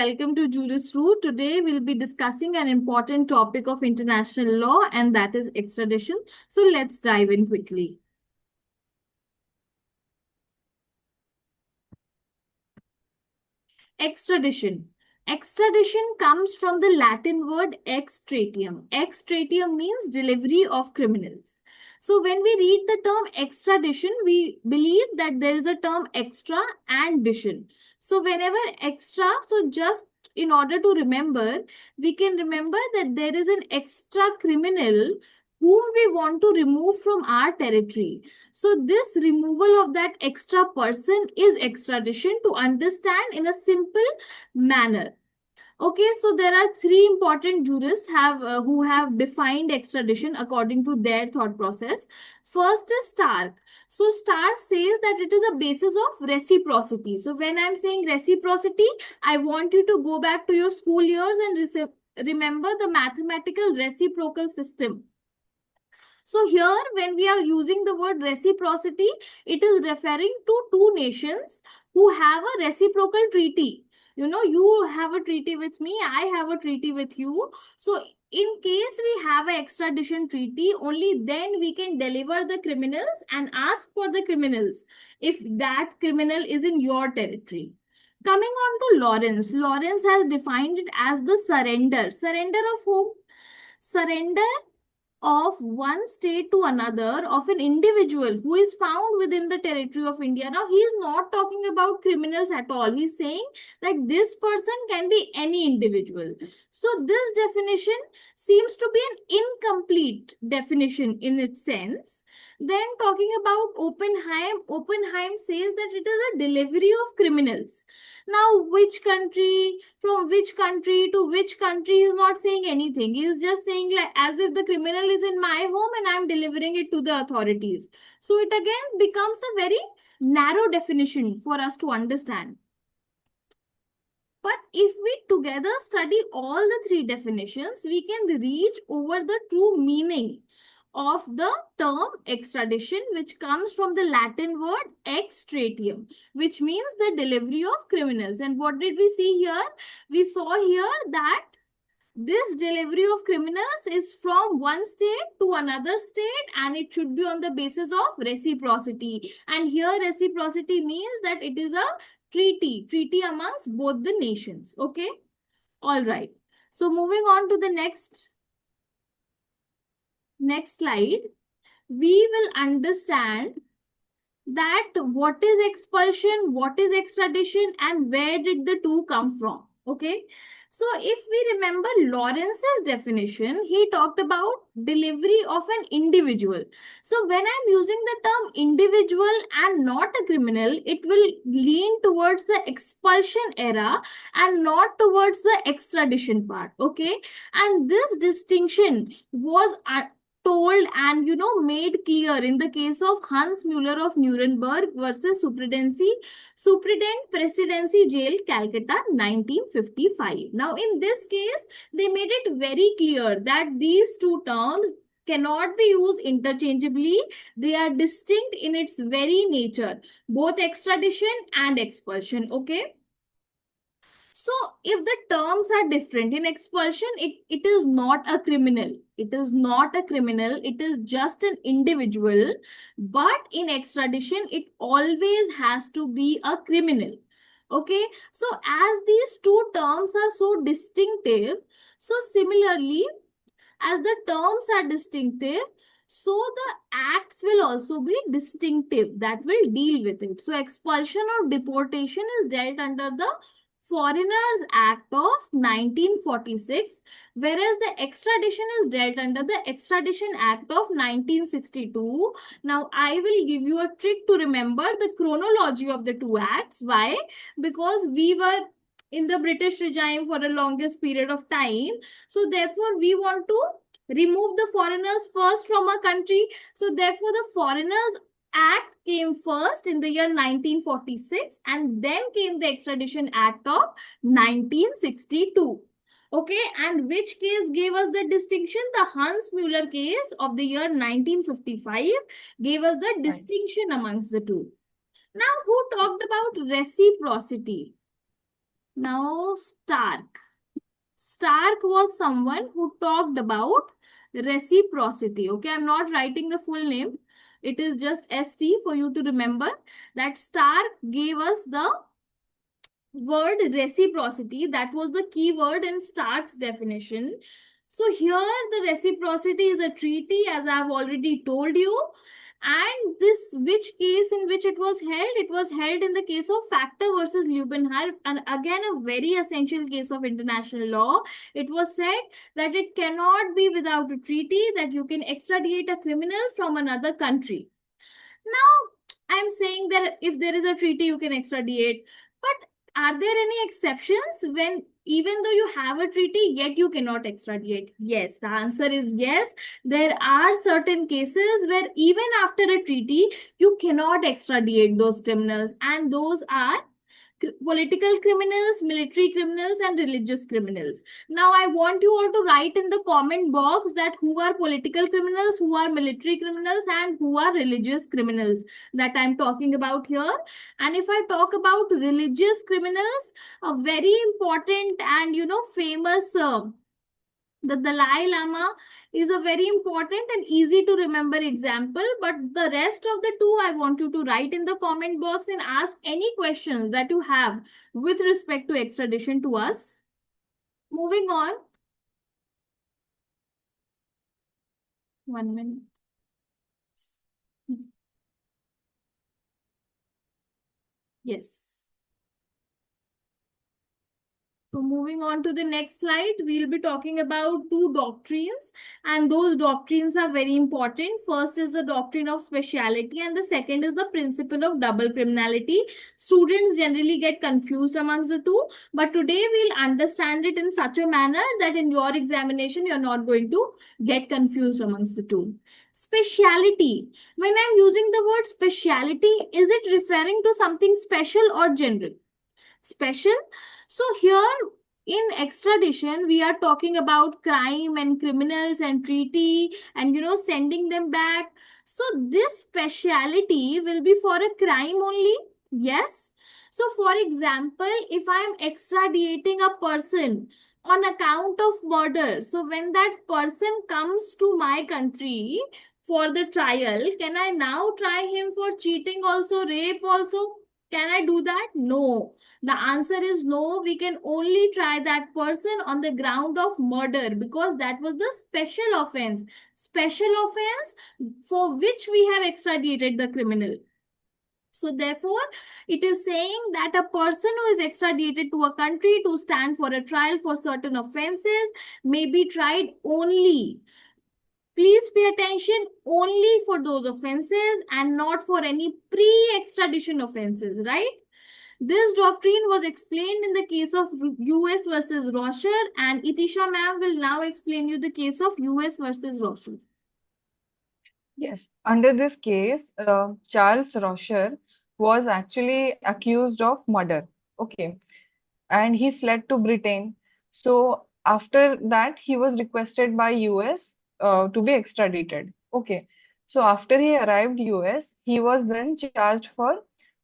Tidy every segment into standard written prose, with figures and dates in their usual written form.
welcome to Jurisru. Today we'll be discussing an important topic of international law, and that is extradition. So let's dive in quickly. Extradition. Extradition comes from the Latin word extraditum. Extraditum means delivery of criminals. So when we read the term extradition, we believe that there is a term extra and dition. So whenever extra, so just in order to remember, we can remember that there is an extra criminal whom we want to remove from our territory. So this removal of that extra person is extradition, to understand in a simple manner. Okay, so there are three important jurists who have defined extradition according to their thought process. First is Stark. So Stark says that it is a basis of reciprocity. So when I'm saying reciprocity, I want you to go back to your school years and remember the mathematical reciprocal system. So here, when we are using the word reciprocity, it is referring to two nations who have a reciprocal treaty. You know, you have a treaty with me, I have a treaty with you. So in case we have an extradition treaty, only then we can deliver the criminals and ask for the criminals if that criminal is in your territory. Coming on to Lawrence. Lawrence has defined it as the surrender. Surrender of whom? Surrender of one state to another of an individual who is found within the territory of India. Now, he is not talking about criminals at all. He's saying that this person can be any individual. So, this definition seems to be an incomplete definition in its sense. Then, talking about Oppenheim says that it is a delivery of criminals. Now, which country, from which country to which country, he is not saying anything. He is just saying like as if the criminal is in my home and I'm delivering it to the authorities. So it again becomes a very narrow definition for us to understand. But if we together study all the three definitions, we can reach over the true meaning of the term extradition, which comes from the Latin word extraditum, which means the delivery of criminals. And what did we see here? We saw here that this delivery of criminals is from one state to another state, and it should be on the basis of reciprocity. And here reciprocity means that it is a treaty amongst both the nations. Okay. All right. So moving on to the next slide, we will understand that what is expulsion, what is extradition, and where did the two come from. Okay, so if we remember Lawrence's definition, he talked about delivery of an individual. So when I'm using the term individual and not a criminal, it will lean towards the expulsion era and not towards the extradition part. Okay, and this distinction was told and made clear in the case of Hans Mueller of Nuremberg versus Superintendent Presidency Jail, Calcutta, 1955. Now in this case, they made it very clear that these two terms cannot be used interchangeably. They are distinct in its very nature, both extradition and expulsion. Okay. So if the terms are different, in expulsion, it is not a criminal. It is not a criminal. It is just an individual. But in extradition, it always has to be a criminal. Okay. So as these two terms are so distinctive, so similarly, as the terms are distinctive, so the acts will also be distinctive that will deal with it. So expulsion or deportation is dealt under the Foreigners Act of 1946, whereas the extradition is dealt under the Extradition Act of 1962. Now, I will give you a trick to remember the chronology of the two acts. Why? Because we were in the British regime for the longest period of time. So, therefore, we want to remove the foreigners first from our country. So, therefore, the Foreigners Act came first in the year 1946, and then came the Extradition Act of 1962. Okay, and which case gave us the distinction? The Hans Mueller case of the year 1955 gave us the distinction amongst the two. Now, who talked about reciprocity? Now, Stark. Stark was someone who talked about reciprocity. Okay, I'm not writing the full name. It is just ST for you to remember that Stark gave us the word reciprocity. That was the key word in Stark's definition. So here the reciprocity is a treaty, as I've already told you. And this, which case in which it was held in the case of Factor versus Leubenheim, and again a very essential case of international law. It was said that it cannot be without a treaty, that you can extradite a criminal from another country. Now, I'm saying that if there is a treaty, you can extradite. But are there any exceptions when, even though you have a treaty, yet you cannot extradite? Yes, the answer is yes. There are certain cases where even after a treaty, you cannot extradite those criminals, and those are political criminals, military criminals, and religious criminals. Now, I want you all to write in the comment box that who are political criminals, who are military criminals, and who are religious criminals that I'm talking about here. And if I talk about religious criminals, a very important and famous the Dalai Lama is a very important and easy to remember example, but the rest of the two I want you to write in the comment box and ask any questions that you have with respect to extradition to us. Moving on. 1 minute. Yes. So moving on to the next slide, we'll be talking about two doctrines, and those doctrines are very important. First is the doctrine of speciality, and the second is the principle of double criminality. Students generally get confused amongst the two, but today we'll understand it in such a manner that in your examination, you're not going to get confused amongst the two. Speciality. When I'm using the word speciality, is it referring to something special or general? Special. So here in extradition, we are talking about crime and criminals and treaty and sending them back. So this speciality will be for a crime only. Yes. So for example, if I am extraditing a person on account of murder, so when that person comes to my country for the trial, can I now try him for cheating also, rape also? Can I do that? No. The answer is no. We can only try that person on the ground of murder, because that was the special offense. Special offense for which we have extradited the criminal. So therefore, it is saying that a person who is extradited to a country to stand for a trial for certain offenses may be tried only. Please pay attention, only for those offenses and not for any pre-extradition offenses, right? This doctrine was explained in the case of US versus Rosher, and Itisha ma'am will now explain you the case of US versus Rosher. Yes, under this case, Charles Rosher was actually accused of murder. Okay, and he fled to Britain. So after that, he was requested by US to be extradited. Okay, so after he arrived US, he was then charged for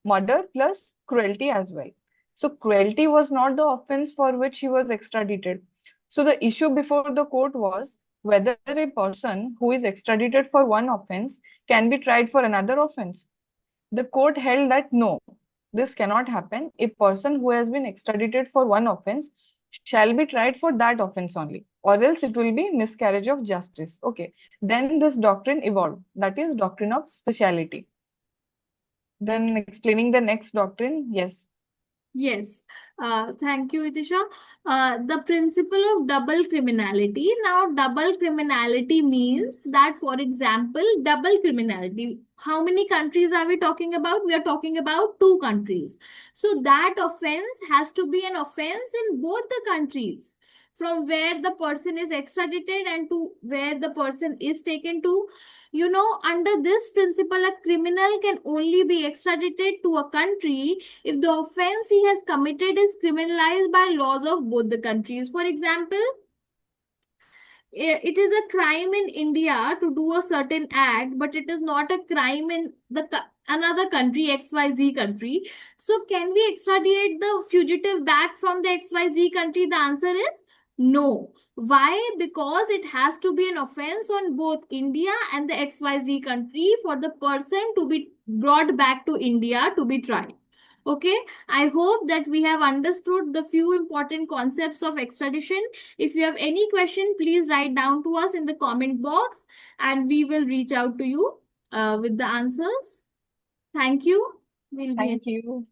murder plus cruelty as well. So cruelty was not the offense for which he was extradited. So the issue before the court was whether a person who is extradited for one offense can be tried for another offense. The court held that no, this cannot happen. A person who has been extradited for one offense shall be tried for that offense only, or else it will be miscarriage of justice. Okay. Then this doctrine evolved, that is doctrine of speciality. Then explaining the next doctrine, yes. Yes, thank you, Itisha. The principle of double criminality. Now, double criminality means that, for example, double criminality. How many countries are we talking about? We are talking about two countries. So that offense has to be an offense in both the countries, from where the person is extradited and to where the person is taken to. Under this principle, a criminal can only be extradited to a country if the offense he has committed is criminalized by laws of both the countries. For example, it is a crime in India to do a certain act, but it is not a crime in the another country, XYZ country. So can we extradite the fugitive back from the XYZ country? The answer is no. Why? Because it has to be an offense on both India and the XYZ country for the person to be brought back to India to be tried. Okay, I hope that we have understood the few important concepts of extradition. If you have any question, please write down to us in the comment box and we will reach out to you with the answers. Thank you. We'll be Thank you.